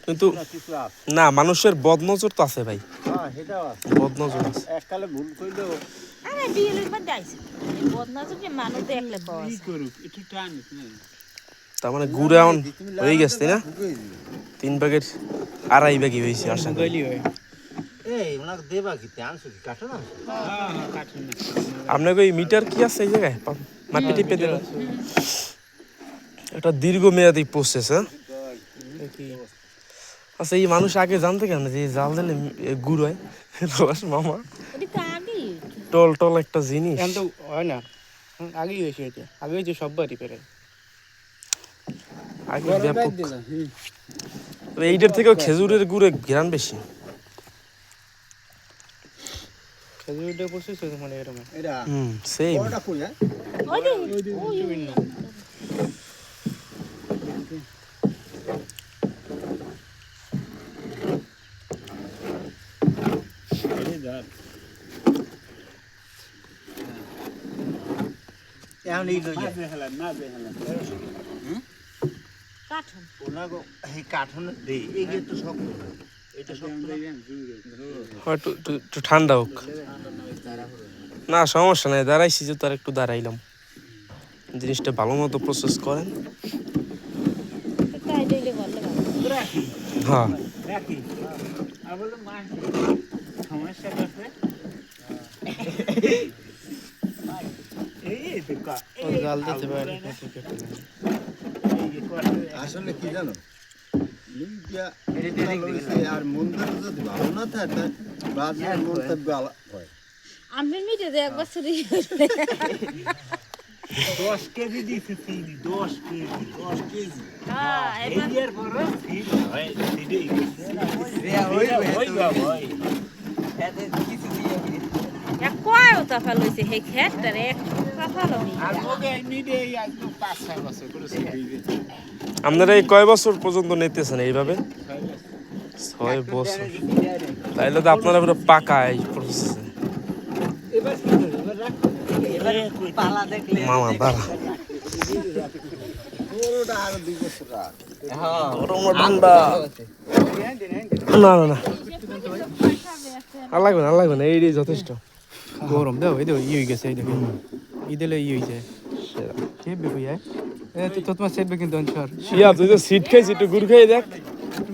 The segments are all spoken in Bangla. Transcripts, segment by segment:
কিন্তু না মানুষের বদনজর তো আছে ভাই বদনজর আছে এককালে ভুল কইলো আরে বিয়েলের মধ্যে আইছে বদনাজর যে মানুষ দেখলে কয় একটু টান তার মানে গুড় এমন হয়ে গেছে না 3 ভাগের 2.5 ভাগই হয়েছে আশা করি এই ওনাকে দেবা কি আনছো কি কাটো না হ্যাঁ কাটো না আপনাকে ওই মিটার কি আছে এই জায়গায় মাটি টিপে দেবেন এটা দীর্ঘমেয়াদী প্রসেস হ্যাঁ আচ্ছা এই মানুষ আগে জানতে কেন যে জাল দিলে গুড় হয় রস মামা ওটা কাগি টল টল একটা জিনিস এখন তো হয় না আগেই হয়েছে এটা আগে হয়েছে সব বাড়ি পেরে আগে ব্যাপক এইটার থেকেও খেজুরের গুড়ে ঘ্রাণ বেশি খেজুরটা প্রসেস হয়েছে মানে এরকম এটা সেম বড়টা কই হ্যাঁ ওই যে এখন এই লই যায় না কাঠন ওনাগো এই কাঠন দে এই যে তো শক্ত এটা শক্ত হয়তো একটু ঠান্ডা হোক না সমস্যা নাই দাঁড়াইছি যে তার একটু দাঁড়াইলাম জিনিসটা ভালো মতো প্রসেস করেন তাই দিলে ভালো লাগে হ্যাঁ রাখি আর বলে মাছ সমস্যা আছে এই তো কা জাল দিতে পারে আসলে কি জানো লিঙ্কিয়া আর মন্দির যদি ভালো না থাকে বাজার মন্তব্য হয় আমি মিটে দে একবার সরি 10 কেজি দিছি চিনি 10 কেজি হ্যাঁ এবার এর পরে ফিট হয় দিদেই হই এতে কিছু দিয়ে এক কয় ওটা ফেলইছে হে খেটটারে এক কাফালো নি আর ওকে নিদে আজ 5-6 বছর করে দিবে আপনারা এই কয় বছর পর্যন্ত নিতেছেন এইভাবে 6 বছর তাইলে তো আপনারা পুরো পাকা এই প্রসেসে এবার রাখ এবারে পালা দেখলে মামা দাঁড়া পুরোটা আর 2 বছর রাখ গরম ঠান্ডা না না না আর লাগবে না এইটাই যথেষ্ট গরম দাও এই দেখো ই হয়ে গেছে এই দেখো ই দিলে ই হয়ে যায় খেয়ে ভাইয়া তো তোমার সেটবে কিন্তু অঞ্চল শিয়া তুই তো সিট খাইছি একটু গুড় খাই দেখ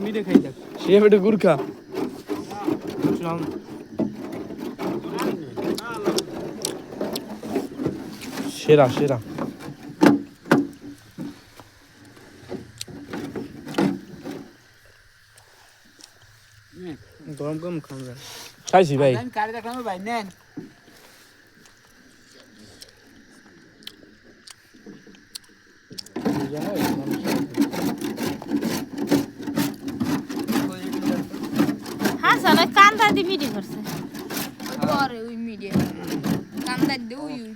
মিটে খাই দেখ শিয়া একটু গুড় খা বুঝলাম সেরা সেরা গরম গরম খাওয়া যায় খাইছি ভাই কারে দেখানো ভাই নেন হ্যাঁ সালে কান্দা দি মিটি করছে পরে ওই মিডিয়া কান্দা দেউ ইউ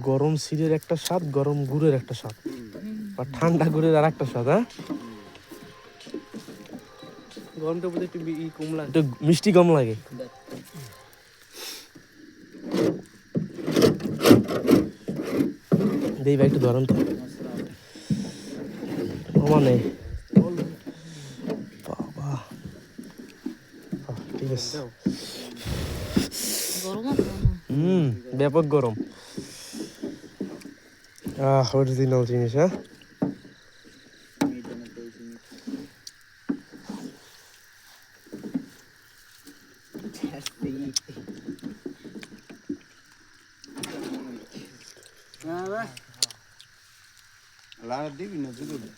গরম সিরের একটা স্বাদ গরম গুড়ের একটা স্বাদ আর ঠান্ডা গুড়ের আর একটা স্বাদ হ্যাঁ গরমটা বুঝে একটু কম লাগে একটু মিষ্টি কম লাগে দেই ভাই একটু ধরেন তো মানে বাবা ঠিক আছে গরম আছে ব্যাপক গরম অরিজিনাল জিনিস হ্যাঁ লাড়া দিবি না যদি